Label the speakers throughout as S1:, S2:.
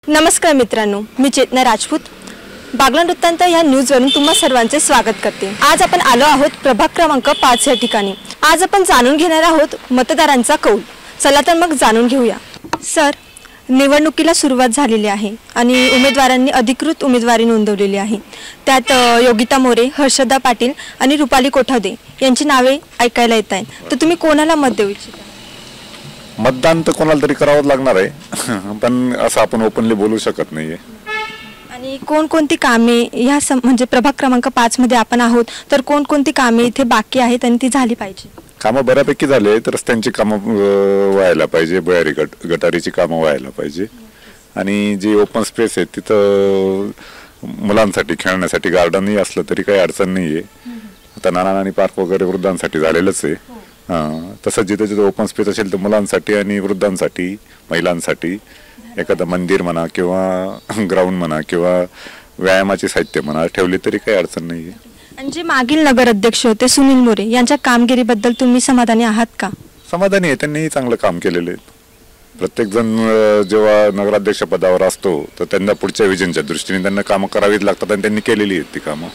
S1: नमस्कार मित्रांनो, मी चेतना राजपूत बागलाण वृत्तांत या न्यूजवरून तुम्हा सर्वांचे स्वागत करते। आज आपण आलो आहोत प्रभाग क्रमांक 5 या ठिकाणी। आज आपण जाणून घेणार आहोत मतदारांचा कौल। चला तर मग जाणून घेऊया। सर, निवडणुकीला सुरुवात झालेली आहे आणि उमेदवारांनी अधिकृत उमेदवारी नोंदवलेली आहे। त्यात योगिता मोरे, हर्षदा पाटील आणि रुपाली कोठावदे यांची नावे ऐकायला येत आहेत। तर तुम्ही कोणाला मत देऊ इच्छिता?
S2: मतदान तर कोणाला तरी करावंच लागणार आहे, पण असं आपण ओपनली बोलू शकत नाहीये।
S1: आणि कोणकोणती कामे ह्या म्हणजे प्रभाग क्रमांक 5 मध्ये आपण आहोत, तर कोणकोणती कामे इथे बाकी आहेत आणि ती झाली पाहिजे?
S2: कामं बऱ्यापैकी झाले, तर रस्त्यांची कामं व्हायला पाहिजे, भुयारी गटारीची कामं व्हायला पाहिजे आणि जी ओपन स्पेस आहे तिथं मुलांसाठी खेळण्यासाठी गार्डनही असलं तरी काही अडचण नाहीये। आता नाना पार्क वगैरे वृद्धांसाठी झालेलंच आहे। तसंच जिथे जिथे ओपन स्पेस असेल तर मुलांसाठी आणि वृद्धांसाठी, महिलांसाठी एखादं मंदिर म्हणा किंवा ग्राउंड म्हणा किंवा व्यायामाचे साहित्य म्हणा ठेवले तरी काही अडचण नाहीये।
S1: आणि जे मागील नगर अध्यक्ष होते सुनील मोरे यांच्या कामगिरीबद्दल तुम्ही समाधानी आहात का?
S2: समाधानी आहे, त्यांनीही चांगलं काम केलेलं आहे। प्रत्येक जण जेव्हा नगराध्यक्ष पदावर असतो तर त्यांना पुढच्या विजनच्या दृष्टीने त्यांना कामं करावीच लागतात आणि त्यांनी केलेली आहेत ती कामं।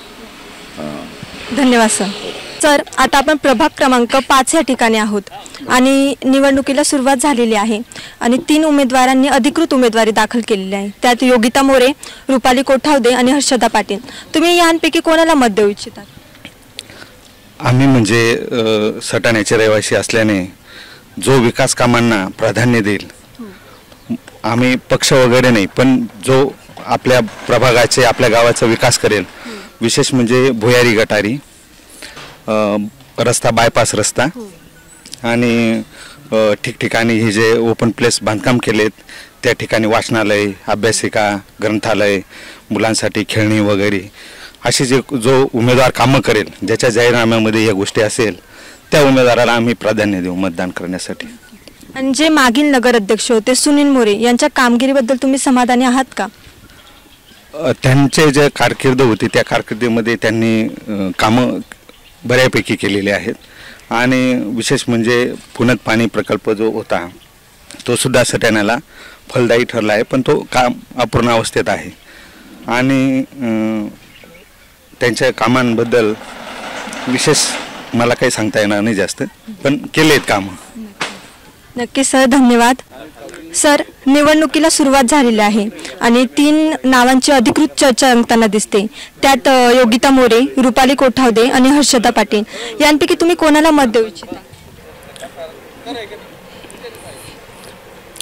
S1: धन्यवाद सर। सर, आता आपण प्रभाग क्रमांक 5 या ठिकाणी आहोत आणि निवडणुकीला सुरुवात झालेली आहे आणि 3 उमेदवारांनी अधिकृत उमेदवारी दाखल केलेली आहे। त्यात योगिता मोरे, रुपाली कोठावदे आणि हर्षदा पाटील। तुम्ही यांपैकी कोणाला मत देऊ इच्छिता?
S3: आम्ही म्हणजे सटाण्याचे रहिवासी असल्याने जो विकास कामांना प्राधान्य देईल, आम्ही पक्ष वगैरे नाही, पण जो आपल्या प्रभागाचे आपल्या गावाचा विकास करेल, विशेष म्हणजे भुयारी गटारी, रस्ता, बायपास रस्ता आणि ठिकठिकाणी हे जे ओपन प्लेस बांधकाम केलेत त्या ठिकाणी वाचनालय, अभ्यासिका, ग्रंथालय, मुलांसाठी खेळणी वगैरे असे जो उमेदवार कामं करेल, ज्याच्या जाहीरनाम्यामध्ये या गोष्टी असेल, त्या उमेदवाराला आम्ही प्राधान्य देऊ मतदान करण्यासाठी।
S1: आणि जे मागील नगर अध्यक्ष होते सुनील मोरे यांच्या कामगिरीबद्दल तुम्ही समाधानी आहात का?
S3: त्यांचे जे कारकीर्द होती त्या कारकिर्दीमध्ये त्यांनी कामं बऱ्यापैकी केलेले आहेत आणि विशेष म्हणजे पुण्यात पाणी प्रकल्प जो होता तो सुद्धा सटाण्याला फलदायी ठरला आहे, पण तो काम अपूर्ण अवस्थेत आहे आणि त्यांच्या कामांबद्दल विशेष मला काही सांगता येणार नाही जास्त, पण केलेत कामं।
S1: नक्की सर, धन्यवाद। सर, निवडणुकीला सुरुवात झालेली आहे आणि 3 नावांची अधिकृत चर्चा रंगताना दिसते। त्यात योगिता मोरे, रुपाली कोठावदे आणि हर्षदा पाटील यांपैकी तुम्ही कोणाला मत देऊ इच्छिता?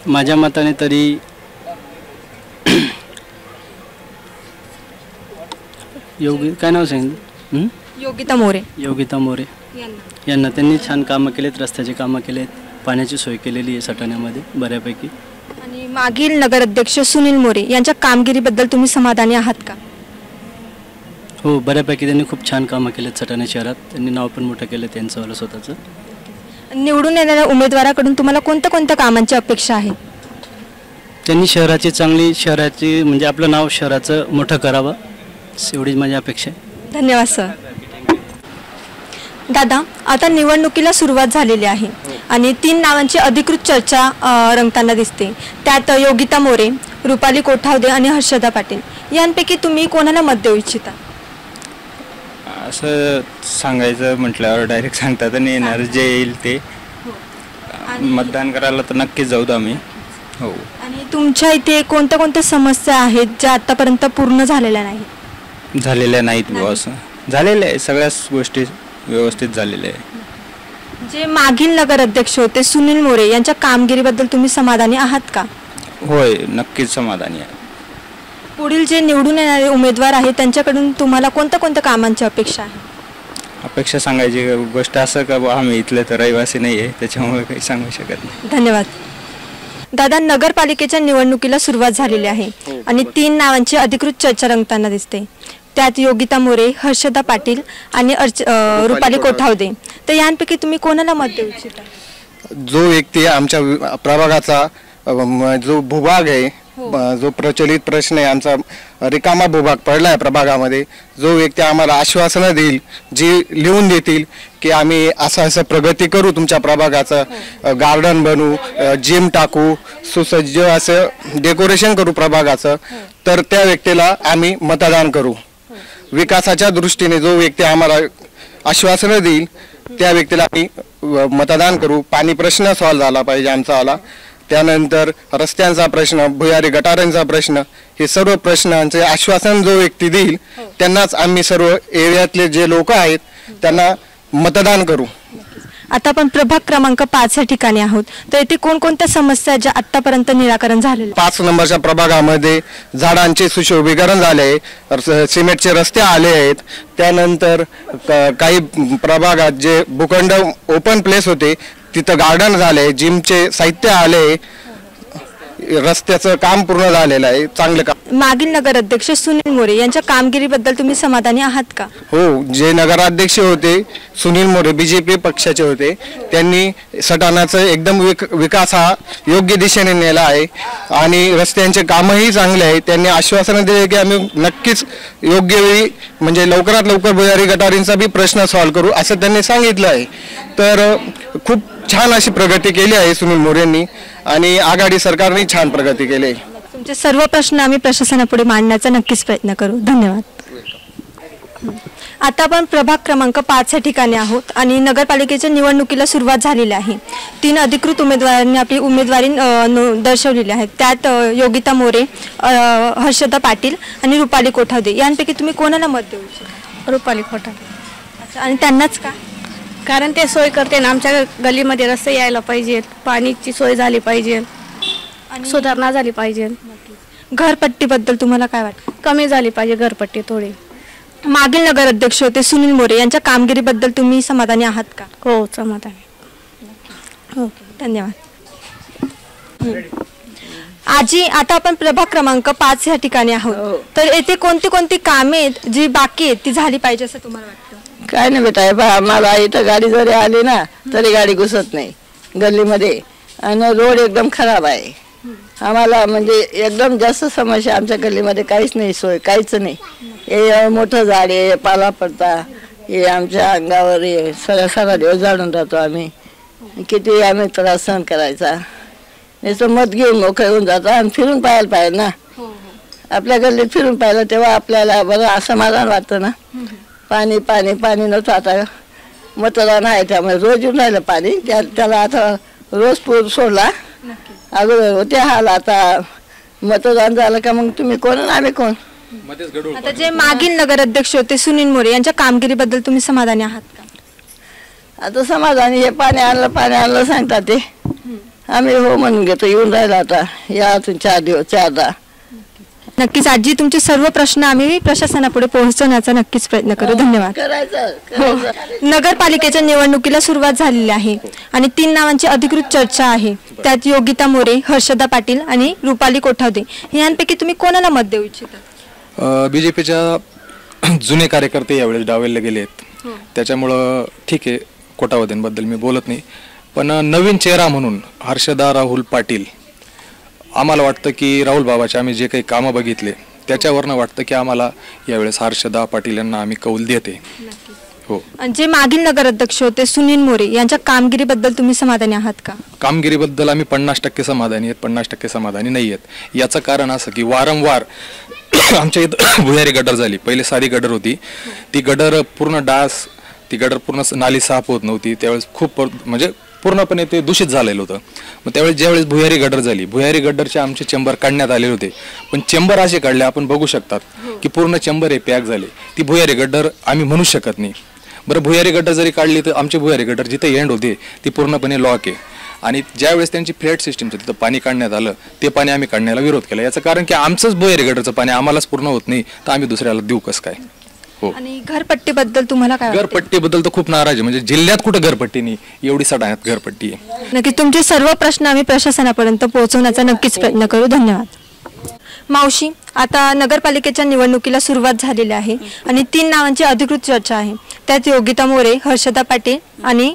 S4: माझ्या मताने तरी काय नाव सांगितलं?
S1: योगिता मोरे
S4: यांना त्यांनी छान कामं केलेत, रस्त्याची कामं केलेत, पाण्याची सोय केलेली आहे सटाण्यामध्ये बऱ्यापैकी।
S1: आणि मागील नगर अध्यक्ष सुनील मोरे यांच्या कामगिरीबद्दल तुम्ही समाधानी आहात का?
S4: हो, बऱ्यापैकी त्यांनी खूप छान कामं केलेत सटाणा शहरात, त्यांनी नाव पण मोठं केलं त्यांचं स्वतःचं।
S1: निवडून येणाऱ्या उमेदवाराकडून तुम्हाला कोणत्या कामांची अपेक्षा आहे?
S4: त्यांनी शहराची म्हणजे आपलं नाव शहराचं मोठं करावं, एवढीच माझी अपेक्षा आहे।
S1: धन्यवाद सर। दादा, आता निवडणुकीला सुरुवात झालेली आहे आणि 3 नावांची अधिकृत चर्चा रंगताना दिसते। त्यात योगिता मोरे, रुपाली कोठावदे आणि हर्षदा पाटील यांपैकी तुम्ही कोणाला मत देऊ इच्छिता?
S5: असं सांगायचं म्हटल्यावर डायरेक्ट सांगता तर नाही येणार, जे येईल ते मतदान करायला तर नक्कीच जाऊ आम्ही। हो।
S1: आणि तुमच्या इथे कोणत्या समस्या आहेत ज्या आतापर्यंत पूर्ण झालेल्या नाहीत?
S5: झालेल्या नाहीत असं झालेलं आहे, सगळ्याच गोष्टी व्यवस्थित झालेल्या आहे।
S1: जे मागील नगर अध्यक्ष होते सुनील मोरे यांच्या कामगिरीबद्दल तुम्ही समाधानी आहात का?
S5: होय, नक्कीच समाधानी आहे।
S1: पुढील जे निवडून येणारे उमेदवार आहेत त्यांच्याकडून तुम्हाला कोणत्या कामांची अपेक्षा आहे?
S5: अपेक्षा सांगायची गोष्ट असं का आम्ही इथले तर रहिवासी नाही आहे, त्याच्यामुळे काही सांगू शकत नाही।
S1: धन्यवाद। दादा, नगरपालिकेच्या निवडणुकीला सुरुवात झालेली आहे आणि 3 नावांची अधिकृत चर्चा रंगताना दिसते। त्यात योगिता मोरे, हर्षदा पाटील आणि रुपाली कोठावदे। तर यांपैकी तुम्ही कोणाला मत देऊ इच्छिता?
S6: जो व्यक्ती आमच्या प्रभागाचा जो भूभाग आहे जो प्रचलित प्रश्न आहे आमचा रिकामा भूभाग पडला आहे प्रभागामध्ये, जो व्यक्ती आम्हाला आश्वासनं देईल, जी लिहून देतील की आम्ही असं प्रगती करू, तुमच्या प्रभागाचं गार्डन बनवू, जिम टाकू, सुसज्ज असं डेकोरेशन करू प्रभागाचं, तर त्या व्यक्तीला आम्ही मतदान करू. विकासाच्या दृष्टीने जो व्यक्ती आम्हाला आश्वासनं देईल त्या व्यक्तीला आम्ही मतदान करू. पाणी प्रश्न सॉल्व्ह झाला पाहिजे आमचावाला, त्यानंतर रस्त्यांचा प्रश्न, भुयारी गटारांचा प्रश्न, हे सर्व प्रश्नांचे आश्वासन जो व्यक्ती देईल त्यांनाच आम्ही सर्व एरियातले जे लोक आहेत त्यांना मतदान करू.
S1: आता आपण प्रभाग क्रमांक 5 या ठिकाणी आहोत, तर येथे कोणकोणत्या समस्या ज्या आतापर्यंत निराकरण झालेले?
S6: 5 नंबरच्या प्रभागामध्ये झाडांचे सुशोभीकरण झाले, सिमेंटचे रस्ते आले आहेत. त्यानंतर काही प्रभागात जे भूखंड ओपन प्लेस होते तिथं गार्डन झाले, जिमचे साहित्य आले, रस्त्याचं काम पूर्ण झालेलं आहे, चांगलं काम.
S1: मागील नगराध्यक्ष सुनील मोरे यांच्या कामगिरीबद्दल तुम्ही समाधानी आहात का?
S6: हो, जे नगराध्यक्ष होते सुनील मोरे बीजेपी पक्षाचे होते, त्यांनी सटाणाचं एकदम विकास हा योग्य दिशेने नेला आहे आणि रस्त्यांचे कामही चांगले आहे. त्यांनी आश्वासन दिले की आम्ही नक्कीच योग्य वेळी म्हणजे लवकरात लवकर भुयारी गटारींचा बी प्रश्न सॉल्व्ह करू असं त्यांनी सांगितलं आहे. तर खूप छान अशी प्रगती केली आहे सुनील मोरेंनी आणि आघाडी सरकारने छान प्रगती केली आहे.
S1: तुमचे सर्व प्रश्न आम्ही प्रशासनापुढे मांडण्याचा नक्कीच प्रयत्न करू. धन्यवाद. आता आपण प्रभाग क्रमांक 5 या ठिकाणी आहोत आणि नगरपालिकेच्या निवडणुकीला सुरुवात झालेली आहे. 3 अधिकृत उमेदवारांनी आपली उमेदवारी दर्शवलेली आहे. त्यात योगिता मोरे, हर्षदा पाटील आणि रुपाली कोठावदे यांपैकी तुम्ही कोणाला मत देऊ इच्छिता?
S7: रुपाली कोठावदे.
S1: अच्छा, आणि त्यांनाच का?
S7: कारण ते सोय करते ना, आमच्या गल्लीमध्ये रस्ते यायला पाहिजेत, पाणीची सोय झाली पाहिजे, सुधारणा झाली पाहिजे.
S1: घरपट्टीबद्दल तुम्हाला काय वाटतं?
S7: कमी झाली पाहिजे घरपट्टी थोडी.
S1: मागील नगराध्यक्ष होते सुनील मोरे यांच्या कामगिरीबद्दल तुम्ही समाधानी आहात का?
S7: हो, समाधानी.
S1: हो, धन्यवाद. आजी, आता आपण प्रभाग क्रमांक 5 या ठिकाणी आहोत, तर येथे कोणती कोणती कामे आहेत जी बाकी आहेत ती झाली पाहिजे असं तुम्हाला वाटतं?
S8: काय नाही बेटा, आम्हाला इथं गाडी जरी आली ना तरी गाडी घुसत नाही गल्लीमध्ये आणि रोड एकदम खराब आहे. आम्हाला म्हणजे एकदम जास्त समस्या आमच्या गल्लीमध्ये काहीच नाही, सोय काहीच नाही. हे मोठं झाड आहे, पाला पडता, हे आमच्या अंगावर सारा दिवस जाळून राहतो आम्ही. किती आम्ही त्रास सहन करायचा. नुसतं मत घेऊन मोकळे होऊन जातो आणि फिरून पाहायला पाहिजे ना, आपल्या गल्लीत फिरून पाहिलं तेव्हा आपल्याला बरं असमाधान वाटतं ना. पाणी पाणी पाणी नव्हतं, आता मतदान आहे त्यामुळे रोज येऊन राहिलं पाणी. त्याला आता रोज पूर सोडला, अगोदर होते हाल, आता मतदान झालं का मग तुम्ही कोण आणि आम्ही कोण.
S1: आता जे मागील नगराध्यक्ष होते सुनील मोरे यांच्या कामगिरीबद्दल तुम्ही समाधानी आहात का?
S8: आता समाधानी, हे पाणी आणलं सांगतात ते, आम्ही हो म्हणून घेतो. येऊन राहिला आता या 4 दिवस 4दा.
S1: नक्कीच आजी, तुमचे सर्व प्रश्न आम्ही प्रशासनापुढे पोहोचवण्याचा नक्कीच प्रयत्न करू. धन्यवाद. नगरपालिकेच्या निवडणुकीला सुरुवात झालेली आहे आणि 3 नावांची अधिकृत चर्चा आहे. त्यात योगिता मोरे, हर्षदा पाटील आणि रुपाली कोठावदे यांपैकी तुम्ही कोणाला मत देऊ इच्छिता?
S9: बीजेपीच्या जुने कार्यकर्ते यावेळेस डावलले गेले आहेत, त्याच्यामुळं ठीक आहे, कोठावदेंबद्दल मी बोलत नाही. पण नवीन चेहरा म्हणून हर्षदा राहुल पाटील, आम्हाला वाटतं की राहुल बाबाचे आम्ही जे काही कामं बघितले त्याच्यावरनं वाटतं की आम्हाला यावेळेस हर्षदा पाटील यांना आम्ही कौल देते. हो.
S1: जे मागील नगराध्यक्ष होते सुनील मोरे यांच्या कामगिरीबद्दल तुम्ही समाधानी आहात का?
S9: कामगिरीबद्दल आम्ही 50% समाधानी आहेत, 50% समाधानी नाही आहेत. याचं कारण असं की वारंवार आमच्या इथं भुयारी गटर झाली. पहिले साधी गटर होती, ती गटर पूर्ण डास, ती गटर पूर्ण नाली साफ होत नव्हती. त्यावेळेस खूप म्हणजे पूर्णपणे ते दूषित झालेलं होतं. मग त्यावेळेस ज्यावेळेस भुयारी गटर झाली, भुयारी गटरचे आमचे चेंबर काढण्यात आलेले होते, पण चेंबर असे काढले आपण बघू शकतात की पूर्ण चेंबर हे पॅक झाले. ती भुयारी गटर आम्ही म्हणू शकत नाही. बरं, भुयारी गटर जरी काढली तर आमची भुयारी गटर जिथे एंड होते ती पूर्णपणे लॉक आहे. आणि ज्यावेळेस त्यांची फ्लॅट सिस्टीमचं तिथं पाणी काढण्यात आलं, ते पाणी आम्ही काढण्याला विरोध केला. याचं कारण की आमचंच भुयारी गटरचं पाणी आम्हालाच पूर्ण होत नाही, तर आम्ही दुसऱ्याला देऊ कसं काय. हो.
S1: आणि घरपट्टीबद्दल तुम्हाला काय?
S9: घरपट्टीबद्दल तर खूप नाराज आहे. म्हणजे जिल्ह्यात कुठं घरपट्टी नाही, एवढी सटाण्यात घरपट्टी आहे.
S1: नक्की तुमचे सर्व प्रश्न आम्ही प्रशासनापर्यंत पोहोचवण्याचा नक्कीच प्रयत्न करू. धन्यवाद. मावशी, आता नगरपालिकेच्या निवडणुकीला सुरुवात झालेली आहे आणि 3 नावांची अधिकृत चर्चा आहे. त्यात योगिता मोरे, हर्षदा पाटील आणि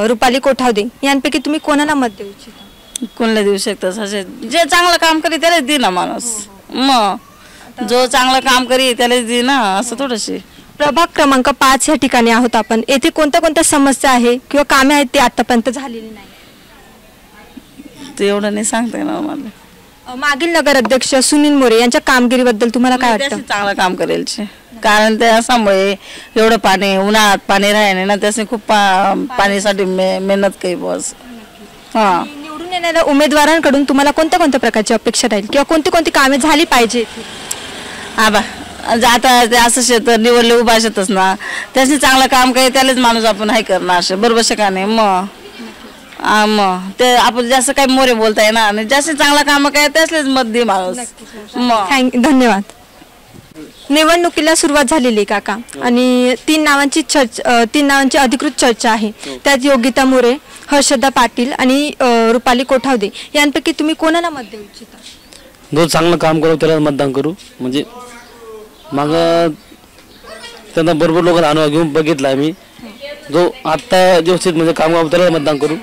S1: रुपाली कोठावदे यांपैकी तुम्ही कोणाला मत देऊ इच्छिता?
S8: कोणाला देऊ शकतात असे जे चांगलं काम करी त्यालाच दे ना माणूस मग जो चांगलं काम करी त्यालाच दे ना असं थोडंशी
S1: प्रभाग क्रमांक 5 या ठिकाणी आहोत आपण. येथे कोणत्या कोणत्या समस्या आहे किंवा कामे आहेत ती आतापर्यंत झालेली नाही?
S8: ते एवढं नाही सांगता येणार मला.
S1: मागील नगर अध्यक्ष सुनील मोरे यांच्या कामगिरीबद्दल तुम्हाला काय वाटतं?
S8: चांगलं काम करेल कारण त्यामुळे एवढं पाणी उन्हाळ्यात पाणी राहिले ना त्याने खूप पाण्यासाठी मेहनत काही बस. हां
S1: निवडून येणाऱ्या उमेदवारांकडून तुम्हाला कोणत्या कोणत्या प्रकारची अपेक्षा राहील किंवा कोणती कोणती कामे झाली पाहिजे?
S8: आबा आता ते असं शेत निवडले उभा शेतच ना त्याने चांगलं काम काही त्यालाच माणूस आपण हाय करणार असे बरोबर का नाही मग ते आपण जास्त काही मोरे बोलता येणार आणि जास्त चांगलं काम काय त्याचलेच मत दे माणूस.
S1: धन्यवाद. निवडणुकीला सुरुवात झालेली काका आणि 3 नावांची अधिकृत चर्चा आहे. त्यात योगिता मोरे, हर्षदा पाटील आणि रुपाली कोठावदे यांपैकी तुम्ही कोणाला मत देऊ इच्छिता?
S4: जो चांगलं काम करू त्याला मतदान करू. म्हणजे मग त्यांना बरोबर लोकांना अनुभव घेऊन बघितला मी जो आत्ता व्यवस्थित म्हणजे काम त्याला मतदान करू.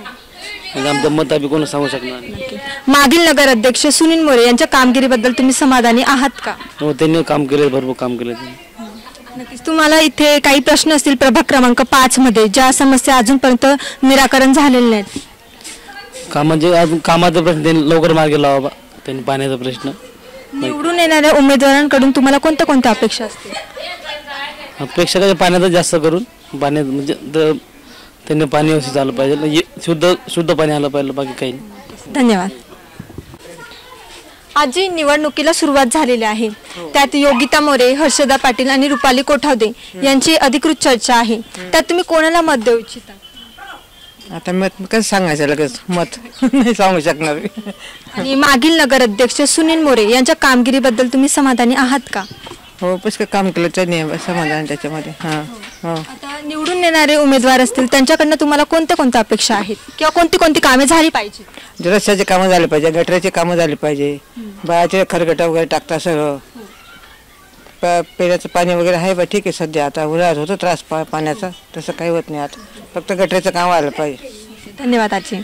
S4: म्हणजे आमचं मत आम्ही कोणी सांगू शकणार नाही.
S1: मागील नगर अध्यक्ष सुनील मोरे यांच्या कामगिरीबद्दल तुम्ही समाधानी आहात का?
S4: हो त्यांनी काम केले भरपूर काम केले.
S1: नक्कीच. तुम्हाला इथे काही प्रश्न असतील प्रभाग क्रमांक 5 मध्ये ज्या समस्या अजूनपर्यंत निराकरण झालेले नाहीत?
S4: कामाचे अजून कामाचा प्रश्न त्यांनी लवकर मार्गी लावा. त्यांनी पाण्याचा प्रश्न.
S1: निवडून येणाऱ्या उमेदवारांकडून तुम्हाला कोणत्या कोणत्या अपेक्षा असतील?
S4: अपेक्षा काय पाण्याचा जास्त करून पाण्यात म्हणजे त्यांनी पाणी व्यवस्थित आलं पाहिजे शुद्ध पाणी आलं पाहिजे बाकी काही नाही.
S1: धन्यवाद. आजी निवडणुकीला सुरुवात झालेली आहे. त्यात योगिता मोरे, हर्षदा पाटील आणि रुपाली कोठावदे यांची अधिकृत चर्चा आहे. त्यात तुम्ही कोणाला मत देऊ इच्छिता?
S10: आता मत कसं सांगायचं लगेच मत नाही सांगू शकणार.
S1: आणि मागील नगर अध्यक्ष सुनील मोरे यांच्या कामगिरीबद्दल तुम्ही समाधानी आहात का?
S10: हो पुष्कळ काम केलं त्याने समाधान त्याच्यामध्ये.
S1: आता निवडून येणारे उमेदवार असतील त्यांच्याकडनं तुम्हाला कोणत्या कोणत्या अपेक्षा आहेत किंवा कोणती कोणती कामे झाली पाहिजे?
S10: रस्त्याचे कामं झाले पाहिजे, गटराचे कामं झाले पाहिजे, बायाचे खरगटा वगैरे टाकता सगळं. पेण्याचं पाणी वगैरे आहे बा ठीक आहे. सध्या आता उन्हाळ्यात होतो त्रास पाण्याचा तसं काही होत नाही. आता फक्त गटराचं काम व्हायला पाहिजे.
S1: धन्यवाद आजी.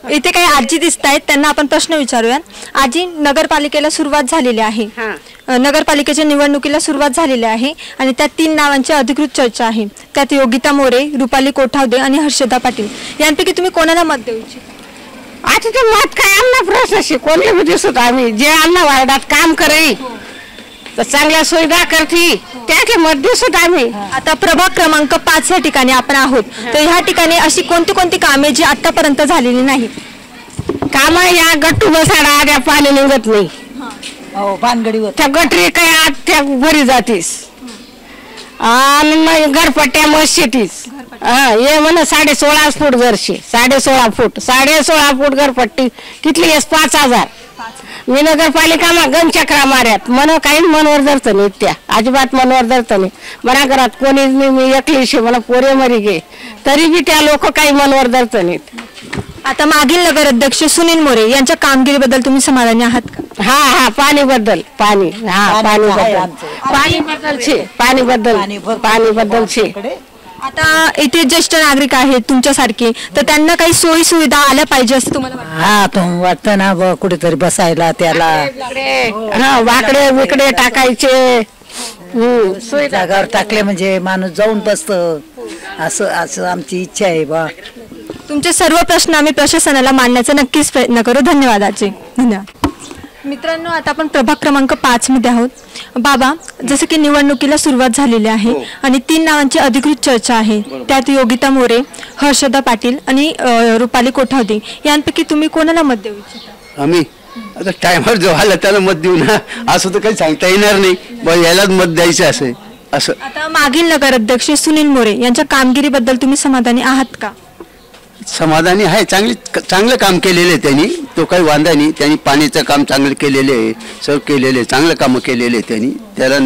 S1: इथे काही आजी दिसत आहेत त्यांना आपण प्रश्न विचारूया. आजी नगरपालिकेला सुरुवात झालेली आहे. नगरपालिकेच्या निवडणुकीला सुरुवात झालेली आहे आणि त्यात 3 नावांची अधिकृत चर्चा आहे. त्यात योगिता मोरे, रुपाली कोठावदे आणि हर्षदा पाटील यांपैकी तुम्ही कोणाला मत देऊ इच्छिता?
S8: आता ते मत काय आम्हाला प्रश्न कोणते दिसत आम्ही जे आम्हाला वार्डात काम करे तर चांगल्या सुविधा करते त्याचे मत दिसत आम्ही.
S1: आता प्रभाग क्रमांक 5 या ठिकाणी आपण आहोत तर ह्या ठिकाणी अशी कोणती कोणती कामे जी आतापर्यंत झालेली नाही?
S8: काम या गट्टू बसाडा आद्या पाणी निघत नाही. त्या गटरी काय आत त्या भरी जातीस आणि मग घरपट्ट्या मस्जिदीस हे म्हण 16.5 फूट घरशी 16.5 फूट 16.5 फूट घरपट्टी कितली 5,000. मी नगरपालिका गण चक्रा मार्यात मन काही मनवर धरत नाही त्या अजिबात मनवर धरत नाही. मला घरात कोणीच नाही मी एकलीशी मला पोरे मरी गे तरी बी त्या लोक काही मनवर धरत नाहीत.
S1: आता मागील नगर अध्यक्ष सुनील मोरे यांच्या कामगिरीबद्दल तुम्ही समाधानी आहात का?
S8: हा पाणी बद्दल पाणी छे.
S1: आता इथे ज्येष्ठ नागरिक आहेत तुमच्यासारखे तर त्यांना काही सोयी सुविधा आल्या पाहिजे असं तुम्हाला वाटतं?
S11: हा तो वाटतं ना कुठेतरी बसायला त्याला
S8: वाकडे विकडे टाकायचे
S11: जागावर टाकले म्हणजे माणूस जाऊन बसत असं आमची इच्छा आहे बा.
S1: तुमचे सर्व प्रश्न आम्ही प्रशासनाला मांडण्याचा नक्कीच प्रयत्न करू. धन्यवाद आजी. धन्यवाद. मित्रांनो आता आपण प्रभाग क्रमांक 5 मध्ये आहोत. बाबा जसं की निवडणुकीला सुरुवात झालेली आहे आणि 3 नावांची अधिकृत चर्चा आहे. त्यात योगिता मोरे, हर्षदा पाटील आणि रुपाली कोठावदे यांपैकी तुम्ही कोणाला मत देऊ इच्छिता?
S12: आम्ही आता टायमर जो आला त्याला मत देऊ ना असं तर काही सांगता येणार नाही. बस यालाच मत द्यायचं असं.
S1: आता मागील नगर अध्यक्ष सुनील मोरे यांच्या कामगिरीबद्दल तुम्ही समाधानी आहात का?
S12: समाधानी आहे. चांगलं काम केलेलं आहे त्यांनी. तो काही वांधा नाही. त्यांनी पाण्याचं काम चांगलं केलेलं आहे. सर्व केलेले चांगलं कामं केलेले आहे त्यांनी. त्याला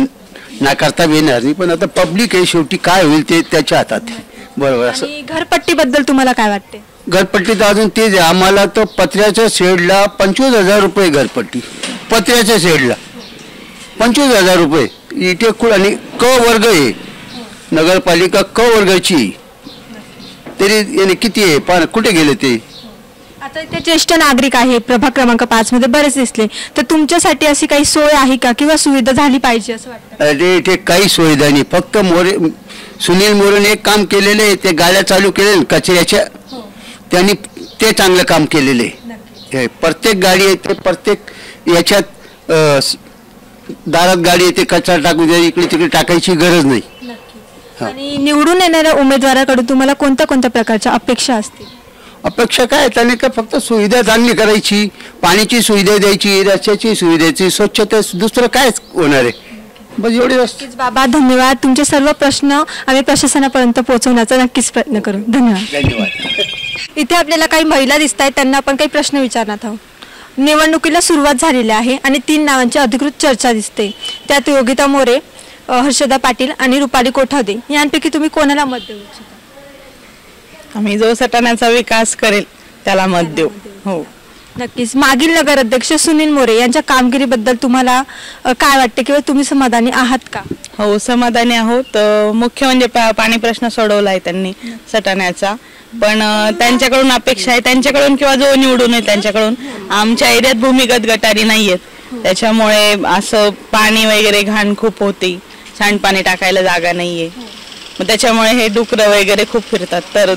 S12: नाकारता येणार नाही. पण आता पब्लिक आहे शेवटी काय होईल ते त्याच्या हातात बरोबर. असं
S1: घरपट्टीबद्दल तुम्हाला काय वाटते?
S12: घरपट्टी तर अजून तेच आहे. आम्हाला तर पत्र्याच्या शेडला 25,000 रुपये घरपट्टी. पत्र्याच्या शेडला 25,000 रुपये. इथे आणि क वर्ग आहे नगरपालिका क वर्गाची तरी याने किती आहे कुठे गेले ते?
S1: आता इथे ज्येष्ठ नागरिक आहे प्रभाग क्रमांक 5 मध्ये बरेच दिसले, तर तुमच्यासाठी अशी काही सोय आहे का किंवा सुविधा झाली पाहिजे असं वाटतं?
S12: अरे इथे काही सुविधा नाही, फक्त सुनील मोरेने एक काम केलेलं आहे, ते गाड्या चालू केले कचऱ्याच्या, त्यांनी ते चांगलं काम केलेलं आहे. प्रत्येक गाडी येते, प्रत्येक याच्यात दारात गाडी येते, कचरा टाकू द्या, इकडे तिकडे टाकायची गरज नाही.
S1: आणि निवडून येणाऱ्या उमेदवाराकडून तुम्हाला कोणत्या कोणत्या प्रकारच्या अपेक्षा असतील?
S12: अपेक्षा काय, त्याने का फक्त सुविधा चांगली करायची, पाण्याची सुविधा द्यायची, रस्त्याची सुविधा द्यायची, स्वच्छता, दुसरं काय होणार आहे, बस एवढी.
S1: नक्कीच बाबा, धन्यवाद. तुमचे सर्व प्रश्न आम्ही प्रशासनापर्यंत पोहोचवण्याचा नक्कीच प्रयत्न करू. धन्यवाद. इथे आपल्याला काही महिला दिसत आहेत, त्यांना आपण काही प्रश्न विचारणार आहोत. निवडणुकीला सुरुवात झालेली आहे आणि 3 नावांची अधिकृत चर्चा दिसते, त्यात योगिता मोरे, हर्षदा पाटील आणि रुपाली कोठावदे. यांपैकी तुम्ही कोणाला मत देऊ इच्छिता?
S13: आम्ही जो सटाण्याचा विकास करेल त्याला मत देऊ. हो,
S1: नक्कीच. मागील नगर अध्यक्ष सुनील मोरे यांच्या कामगिरीबद्दल तुम्हाला काय वाटते किंवा तुम्ही समाधानी आहात का?
S13: हो, समाधानी आहोत. मुख्य म्हणजे पाणी प्रश्न सोडवला आहे त्यांनी सटाण्याचा, पण त्यांच्याकडून अपेक्षा आहे, त्यांच्याकडून किंवा जो निवडून आहे त्यांच्याकडून, आमच्या एरियात भूमिगत गटारी नाही आहेत, त्याच्यामुळे असं पाणी वगैरे घाण खूप होते, सांडपाणी टाकायला जागा नाहीये, मग त्याच्यामुळे हे डुकरं वगैरे खूप फिरतात. तर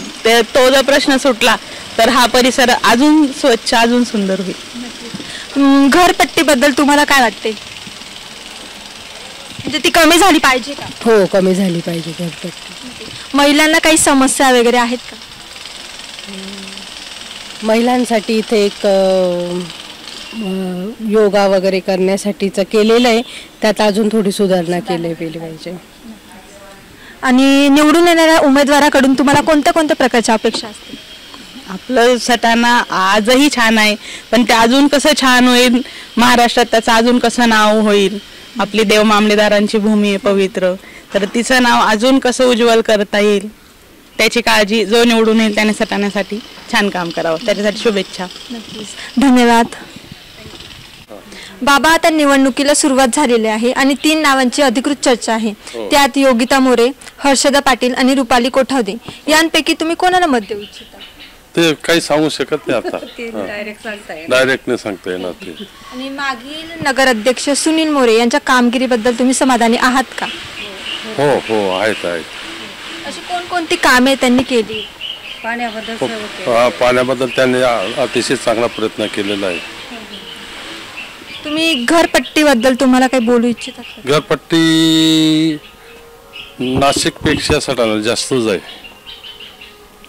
S13: तो जर प्रश्न सुटला तर हा परिसर अजून स्वच्छ, अजून सुंदर होईल.
S1: घरपट्टीबद्दल तुम्हाला काय वाटते, म्हणजे ती कमी झाली पाहिजे का?
S14: हो, कमी झाली पाहिजे घरपट्टी.
S1: महिलांना काही समस्या वगैरे आहेत का?
S14: महिलांसाठी इथे एक योगा वगैरे करण्यासाठीचं केलेलं आहे, त्यात अजून थोडी सुधारणा केली पाहिजे.
S1: आणि निवडून येणाऱ्या उमेदवाराकडून तुम्हाला कोणत्या कोणत्या प्रकारच्या अपेक्षा असतील?
S13: आपलं सटाणा आजही छान आहे, पण ते अजून कसं छान होईल, महाराष्ट्रात त्याचं अजून कसं नाव होईल. आपली देव मामलेदारांची भूमी आहे पवित्र, तर तिचं नाव अजून कसं उज्ज्वल करता येईल त्याची काळजी जो निवडून येईल त्याने सटाण्यासाठी छान काम करावं, त्याच्यासाठी शुभेच्छा.
S1: धन्यवाद. बाबा, आता निवडणुकीला सुरुवात झालेली आहे आणि 3 नावांची अधिकृत चर्चा आहे, त्यात योगिता मोरे, हर्षदा पाटील आणि रुपाली कोठावदे. यांपैकी तुम्ही कोणाला मत देऊ इच्छिता?
S15: ते काही सांगू शकत नाही आता, डायरेक्ट नाही सांगता येणार ते.
S1: आणि मागील नगर अध्यक्ष सुनील मोरे यांच्या कामगिरीबद्दल तुम्ही समाधानी आहात का?
S15: हो हो, आहेत.
S1: अशी कोणकोणती कामे त्यांनी केली?
S15: पाण्याबद्दल त्यांनी अतिशय चांगला प्रयत्न केलेला आहे.
S1: तुम्ही घरपट्टीबद्दल तुम्हाला काही बोलू इच्छिता?
S15: घरपट्टी नाशिक पेक्षा सटाणा जास्तच आहे,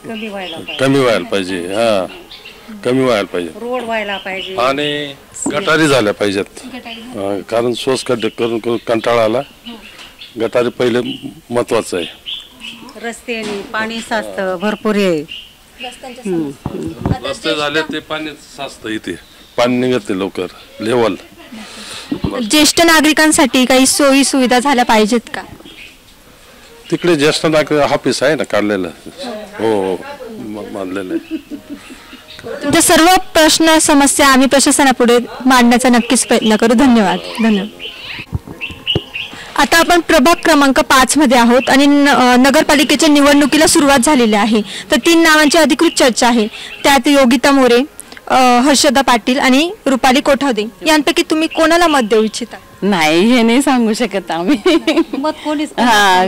S15: कमी व्हायला पाहिजे. हा, कमी व्हायला पाहिजे,
S16: रोड व्हायला पाहिजे
S15: आणि गटारी झाल्या पाहिजेत, कारण सोस खड्डे करून करून कंटाळा आला. गटारी पहिले महत्वाचं आहे.
S16: रस्ते पाणी साचतं भरपूर आहे,
S15: रस्ते झाले ते पाणी साचतं, इथे पाणी निघत नाही लवकर लेवल.
S1: ज्येष्ठ नागरिकांसाठी काही सोयी सुविधा झाल्या पाहिजेत का?
S15: तिकडे ज्येष्ठ नागरिक ऑफिस आहे ना काढलेलं. हो, मानलेलं आहे.
S1: तुमच्या सर्व प्रश्न समस्या आम्ही प्रशासनापुढे मांडण्याचा नक्कीच प्रयत्न करू. धन्यवाद. आता आपण प्रभाग क्रमांक 5 मध्ये आहोत आणि नगरपालिकेच्या निवडणुकीला सुरुवात झालेली आहे, तर 3 नावांची अधिकृत चर्चा आहे, त्यात योगिता मोरे, हर्षदा पाटील आणि रुपाली कोठावदे. यांपैकी तुम्ही कोणाला मत देऊ इच्छिता?
S13: नाही, हे नाही सांगू शकत आम्ही. मत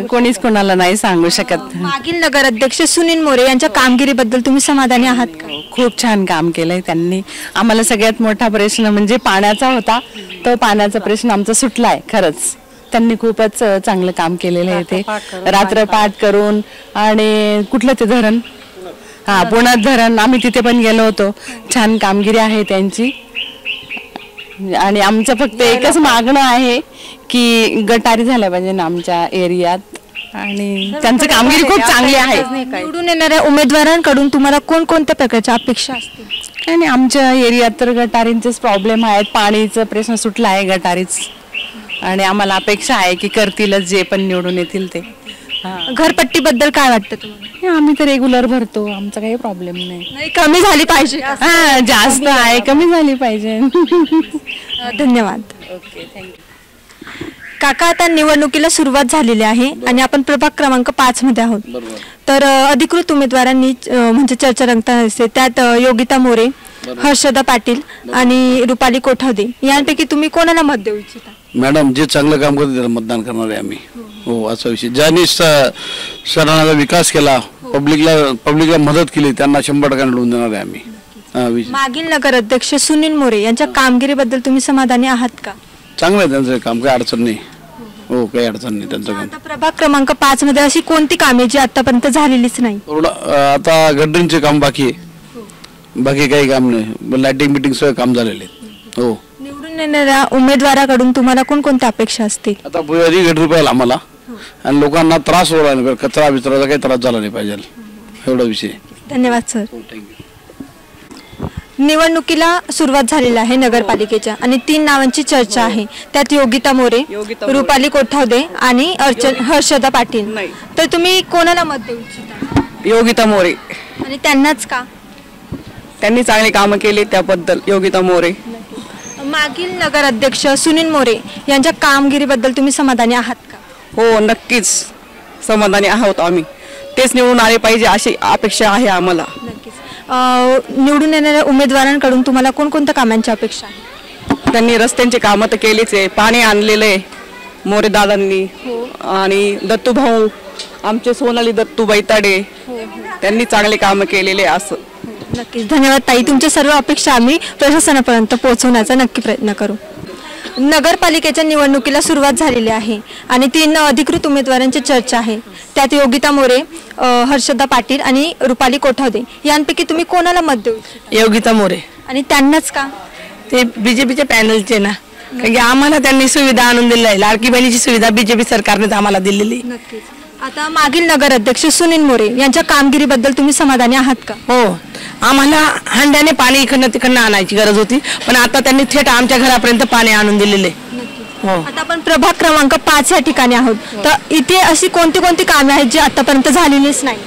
S13: कोणीच कोणाला नाही सांगू शकत.
S1: मागील नगर अध्यक्ष सुनील मोरे यांच्या कामगिरीबद्दल तुम्ही समाधानी आहात का?
S13: खूप छान काम केलंय त्यांनी. आम्हाला सगळ्यात मोठा प्रश्न म्हणजे पाण्याचा होता, तो पाण्याचा प्रश्न आमचा सुटलाय. खरंच त्यांनी खूपच चांगलं काम केलेलं आहे, ते रात्रपाठ करून. आणि कुठलं ते धरण, पुण्यात धरण, आम्ही तिथे पण गेलो होतो. छान कामगिरी आहे त्यांची. आणि आमचं फक्त एकच मागणं आहे की गटारी झाल्या पाहिजे ना आमच्या एरियात, आणि त्यांची कामगिरी खूप चांगली आहे.
S1: निवडून येणाऱ्या उमेदवारांकडून तुम्हाला कोणकोणत्या प्रकारच्या अपेक्षा असतील?
S13: आणि आमच्या एरियात तर गटारींचेच प्रॉब्लेम आहेत, पाणीचा प्रश्न सुटला आहे गटारीच, आणि आम्हाला अपेक्षा आहे की करतीलच जे पण निवडून येतील ते.
S1: घरपट्टीबद्दल काय वाटतं तुम्हाला?
S13: आम्ही तर रेग्युलर भरतो, आमचा काही प्रॉब्लेम नाही.
S1: कमी झाली पाहिजे.
S13: जास्त आहे, कमी झाली पाहिजे.
S1: धन्यवाद. काका, आता निवडणुकीला सुरुवात झालेली आहे आणि आपण प्रभाग क्रमांक 5 मध्ये आहोत, तर अधिकृत उमेदवारांनी म्हणजे चर्चा रंगताना दिसते, त्यात योगिता मोरे, हर्षदा पाटील आणि रुपाली कोठावदे यांपैकी तुम्ही कोणाला मत देऊ इच्छिता?
S15: मॅडम जे चांगलं काम करते त्याला मतदान करणार आहे आम्ही. हो असा विषय. ज्यांनी शहराचा विकास केला, पब्लिकला मदत केली त्यांना 100% निवडून देणार आहे आम्ही.
S1: मागील नगर अध्यक्ष सुनील मोरे यांच्या कामगिरीबद्दल तुम्ही समाधानी आहात का?
S15: चांगलं आहे त्यांचं काम, काही अडचण नाही. हो काही अडचण नाही त्यांचं काम.
S1: आता प्रभाग क्रमांक 5 मध्ये अशी कोणती कामे जी आतापर्यंत झालेलीच नाही?
S15: आता गटरींचे काम बाकी आहे, बाकी काही काम नाही. लाइटिंग मिटिंग सगळं काम झालेले. हो.
S1: निवडून येणाऱ्या उमेदवाराकडून तुम्हाला कोणकोणत्या अपेक्षा असतील?
S15: आता भुयारी गटर पाहिजे आम्हाला आणि लोकांना त्रास होला नाही, कचरा विचराचा काही त्रास झाला नाही पाहिजे, एवढा विषय.
S1: धन्यवाद सर. निवडणुकीला सुरुवात झालेली आहे नगरपालिकेच्या आणि 3 नावांची चर्चा आहे. त्यात योगिता मोरे, रुपाली कोठावदे आणि हर्षदा पाटील. तर तुम्ही कोणाला मत देऊ इच्छिता?
S17: योगिता मोरे.
S1: आणि त्यांनाच का?
S17: त्यांनी चांगले कामं केले त्याबद्दल योगिता मोरे.
S1: मागील नगर अध्यक्ष सुनील मोरे यांच्या कामगिरीबद्दल तुम्ही समाधानी आहात का?
S17: हो नक्कीच समाधानी आहोत आम्ही. तेच निवडून आले पाहिजे अशी अपेक्षा आहे आम्हाला.
S1: निवडून येणाऱ्या उमेदवारांकडून तुम्हाला कोणकोणत्या कामांची अपेक्षा आहे?
S17: त्यांनी रस्त्यांची कामं तर केलीच आहे, पाणी आणलेलं आहे मोरे दादांनी आणि दत्तू भाऊ आमचे सोनाली दत्तू बैताडे त्यांनी चांगले कामं केलेले. असं
S1: नक्कीच. धन्यवाद ताई. तुमच्या सर्व अपेक्षा आम्ही प्रशासनापर्यंत पोहोचवण्याचा नक्की प्रयत्न करू. नगरपालिकेच्या निवडणुकीला सुरुवात झालेली आहे आणि 3 अधिकृत उमेदवारांची चर्चा आहे. त्यात योगिता मोरे, हर्षदा पाटील आणि रुपाली कोठावदे यांपैकी तुम्ही कोणाला मत देऊ?
S17: योगिता मोरे.
S1: आणि त्यांनाच का?
S17: ते बीजेपीचे पॅनलचे ना, कारण की आम्हाला त्यांनी सुविधा आणून दिली आहे. लाडकी बहिणीची सुविधा बीजेपी सरकारने आम्हाला दिलेली.
S1: नक्कीच. आता मागील नगर अध्यक्ष सुनील मोरे यांच्या कामगिरीबद्दल तुम्ही समाधानी आहात का?
S17: हो. आम्हाला हंड्याने पाणी इकडनं तिकडनं आणायची गरज होती, पण आता त्यांनी थेट आमच्या घरापर्यंत पाणी आणून दिलेले.
S1: हो. आता आपण प्रभाग क्रमांक 5 या ठिकाणी आहोत. तर इथे अशी कोणती कोणती कामे आहेत जी आतापर्यंत झालेलीच नाही?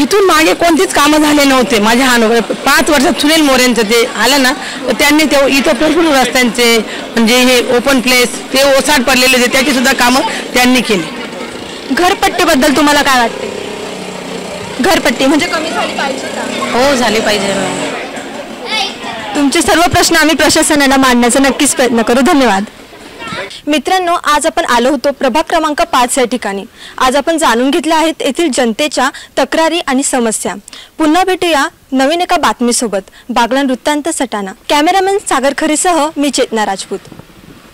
S17: इथून मागे कोणतीच कामं झाले नव्हते. माझ्या अनुभव 5 वर्षात सुनील मोरेंचं ते आलं ना, तर त्यांनी ते इथं भरपूर रस्त्यांचे म्हणजे हे ओपन प्लेस ते ओसाड पडलेले होते त्याची सुद्धा कामं त्यांनी केली.
S1: घरपट्टीबद्दल तुम्हाला काय वाटते? घरपट्टी म्हणजे कमी झाली पाहिजे का?
S17: हो झाली पाहिजे.
S1: तुमचे सर्व प्रश्न आम्ही प्रशासनाला मांडण्याचा नक्कीच प्रयत्न करू. धन्यवाद. मित्रांनो, आज आपण आलो होतो प्रभाग क्रमांक 5 या ठिकाणी. आज आपण जाणून घेतल्या आहेत येथील जनतेच्या तक्रारी आणि समस्या. पुन्हा भेटूया नवीन एका बातमीसोबत. बागलाण वृत्तांत सटाणा. कॅमेरामॅन सागर खरेसह मी चेतना राजपूत.